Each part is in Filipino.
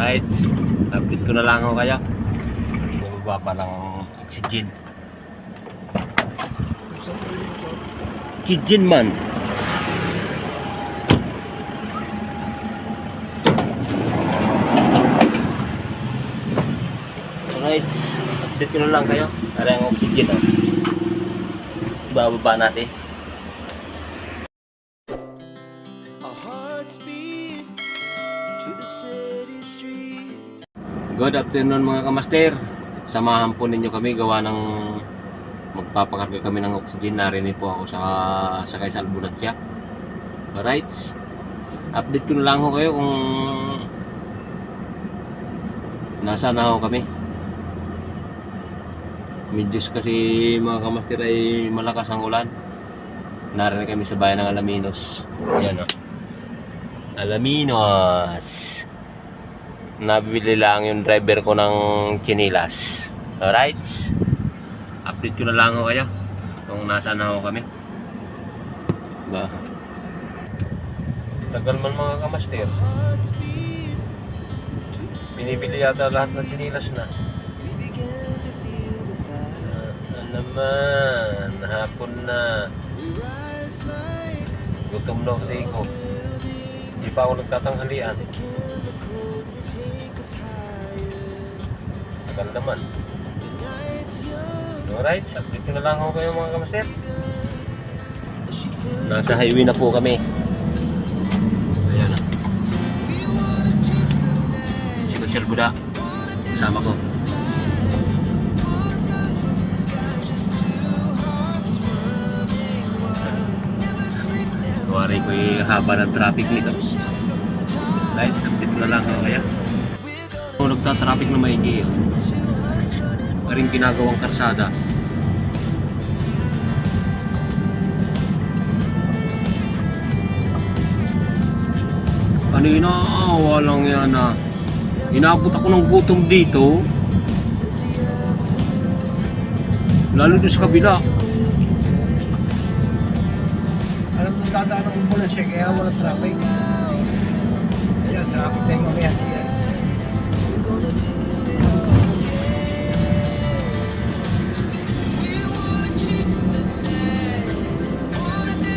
Alright, update ko na lang ako kaya. Bumaba pa ng oxygen. Oxygen man. Alright, update ko na lang kayo. Para yung oxygen bababa natin. Good afternoon mga kamaster. Samahan po ninyo kami gawa ng magpapakarga kami ng oxygen. Narinig po ako sa sakay sa ambulansya. Alright, update ko na lang ko kayo kung nasaan na ako kami. Medyos kasi mga kamaster ay malakas ang ulan. Narinig kami sa bayan ng Alaminos. Yan Alaminos. Nabili lang yung driver ko ng chinilas. Alright, update ko na lang ako kayo kung nasaan na ako kami. Ba, tagal man mga kamaster. Binibili yata lahat ng chinilas na. Naman, hapon na. Gutom na kasi ko. Hindi pa ako nagtatanghalian. Tagal naman. Alright, update ko na lang ako kayo mga kamaster. Nasa highway na po kami. Ayan na. Si Kutsel Buda, kasama ko. Wari ko yung haba ng traffic nito. Right, update ko na lang ako kaya. Kung nagta-traffic na maigi yun, maring ginagawang karsada. Kanina, walang yan na. Inabot ako ng gutom dito. Lalo doon sa kabila. Alam mo, dadaan ng ambulansya kaya wala traffic. Ayan, traffic na yung mamaya.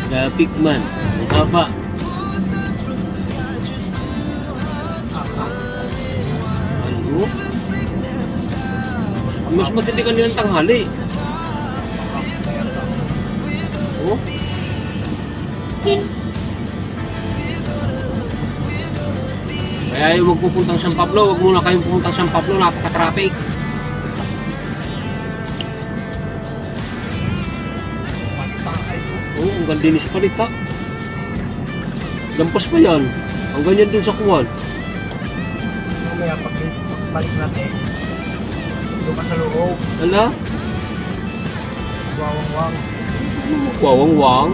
Traffic man, haba. Ano? Mas matindi kanilang tanghali. Oh? Kaya yung magpupuntang San Pablo, huwag muna kayong pupuntang San Pablo, napaka-traffic. Oo, ang gandinis palita. Lampas pa yan. Ang ganyan dun sa kuwan. Mamaya pagbalik natin. Doon ka sa loob. Ala? Wawang-wang. Wawang-wang.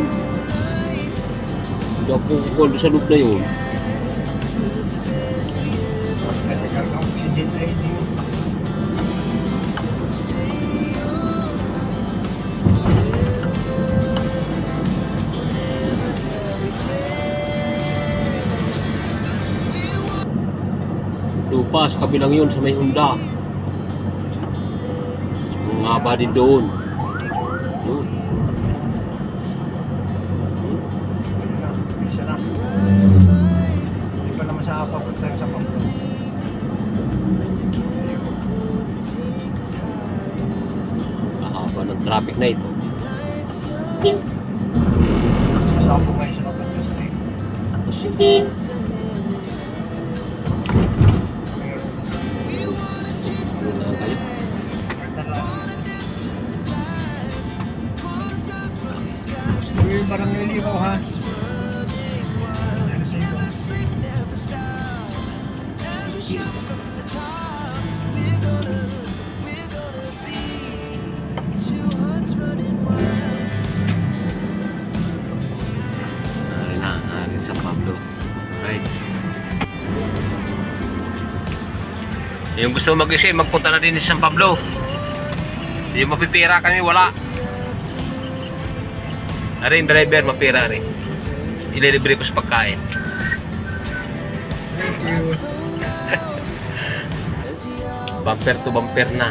Hindi ako kukuha doon sa loob na yun. Kasi karga oxygen na hindi. Lupa sa kabilang yun sa may Honda. Ang haba din doon. Isa na. Hindi pa naman sa papunta sa Pamplona. Kahaba ng traffic na ito. Sa Pamplona sa Pamplona. Yung parang niligaw ha. Sa Pablo. Right. Yung gusto mag-isip, magpunta na din sa San Pablo. Yung mapipira kami, wala. Ari yung driver, mapira rin. Ililibre ko sa pagkain. Thank you. Bumper to bumper na.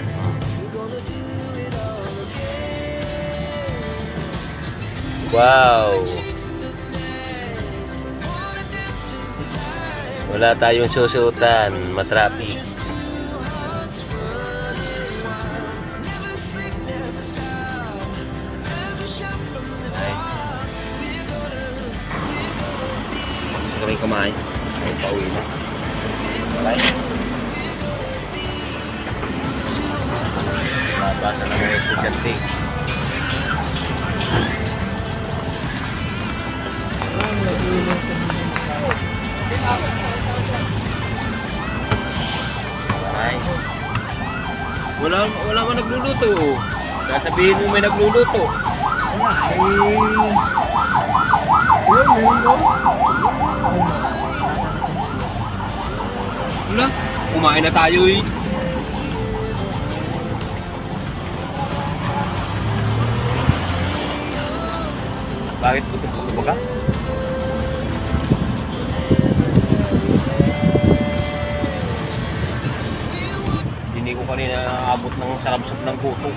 Wow! Wala tayong susuotan, matraffic. Ay. Gusto kami kumain. Ay, pauwi na. Alright. Mabasa na mga estudyante. Ay. Wala man nagluluto. Sasabihin mo may nagluluto. Wala, ay... Yun, yun, yun. Wala. Kumain na tayo eh. Bakit puto-puto ka? Hindi ko kanina abot ng sarap-sap ng puto.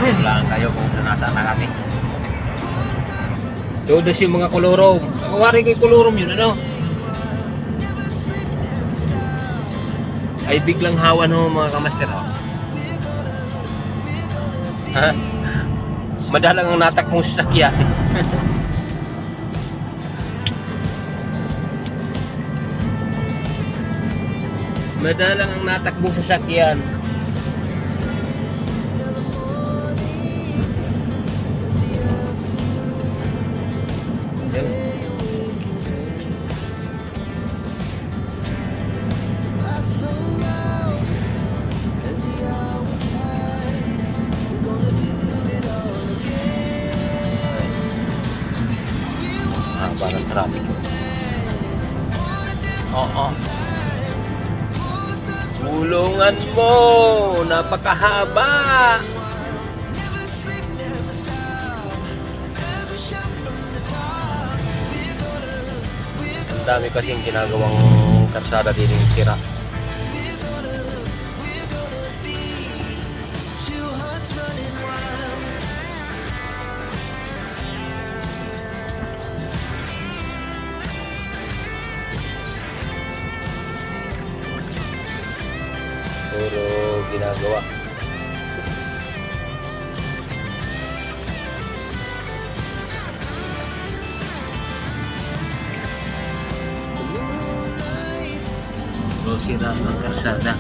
Wala kayo kung nasa na kami. Dodos yung mga kolorom. Kawari ko yung kolorom yun, ano? Ay biglang hawa no mga kamaster, oh. Ha? Madalang ang natak mong sasakyan. Madalang ang natakbong sasakyan. Parang traffic. Oo. Tulungan mo! Napakahaba! Ang dami kasing ginagawang karsada din yung sira. Puro ginagawa. Puro sira ng karsada.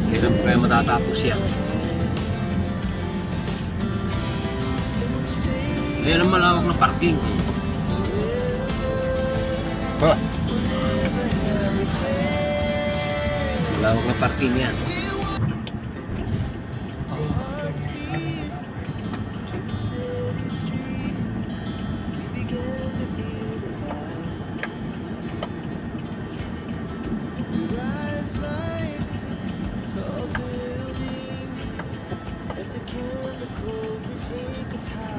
Kailan pa kayo matatapos yan? Ayan ang malawak na parking. Ha? Malawak na parking yan.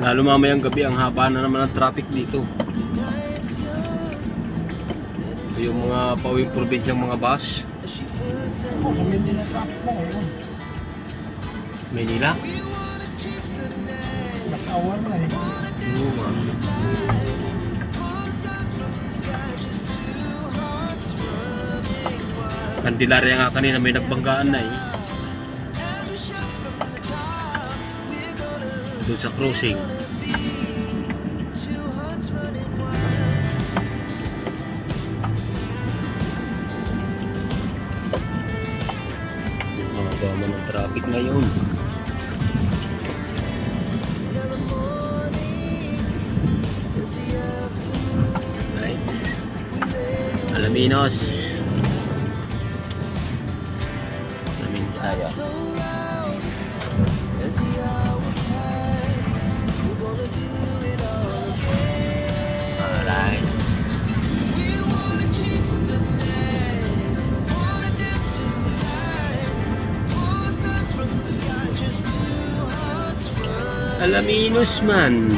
Lalo mamayang gabi, ang haba na naman ng traffic dito. Yung mga pauwing probinsyang mga bus. Manila traffic na ngayon. Manila? Naka-hour na eh. Luma. Candelaria nga kanina may nagbanggaan na eh. Doon sa crossing. Mga gama ng traffic ngayon. Right. Alaminos. Alright. Alaminos man.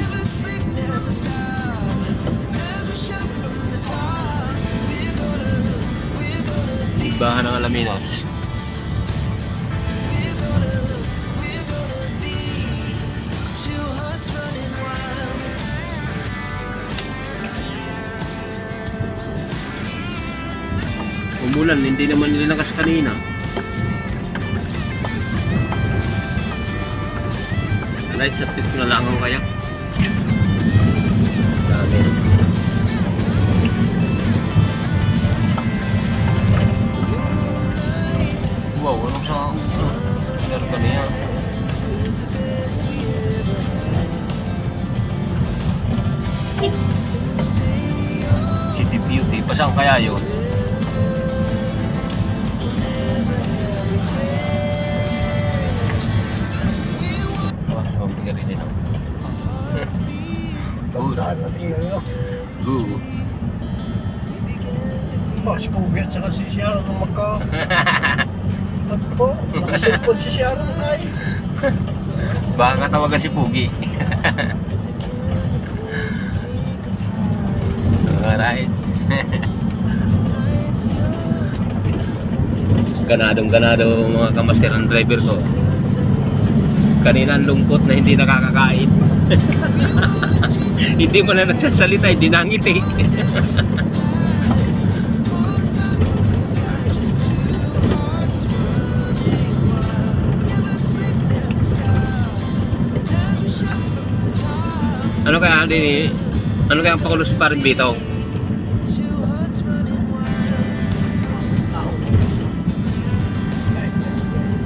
Simbahan ng Alaminos. Umulan, hindi naman nililakas kanina. Alright, sapit ko na lang ang kayak. Dami. Wow, anong sa... Meron ka niya. City Beauty, pasang kaya yun? Tandaan natin yun, no? Good. Si Pogi at saka si Sharon ang At po, nakasilpon si Sharon ay. Baka tawagan si Pugi. Alright. Ganadong-ganado mga kamaster ng driver ko. Kanina ang lungkot na hindi nakakakain. Hindi mo na nagsasalita, hindi nangiti. Ano kaya din ano kaya ang pakulo si Paring Bito?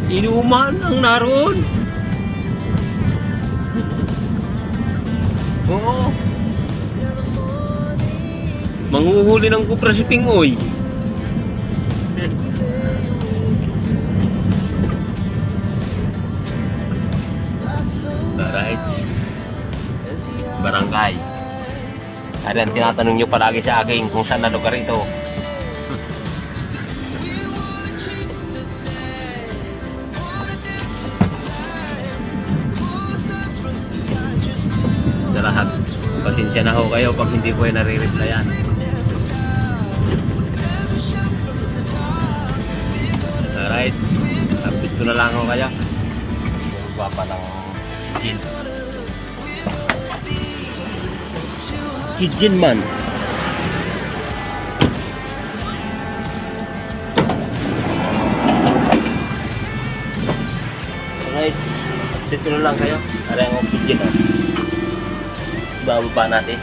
Inuman ang naroon. Oo. Manghuhuli ng kupra si Pingoy. Alright. Barangay. Ada ang tinatanong nyo palagi sa akin kung saan na lugar ito. Sa lahat, pasensya na ho kayo pag hindi ko nare-replyan. Alright, update ko na lang ho kayo. Guwapa ng Jin. Kijin man. Alright, update ko na lang kayo. Ada yang oxygen, bababa natin.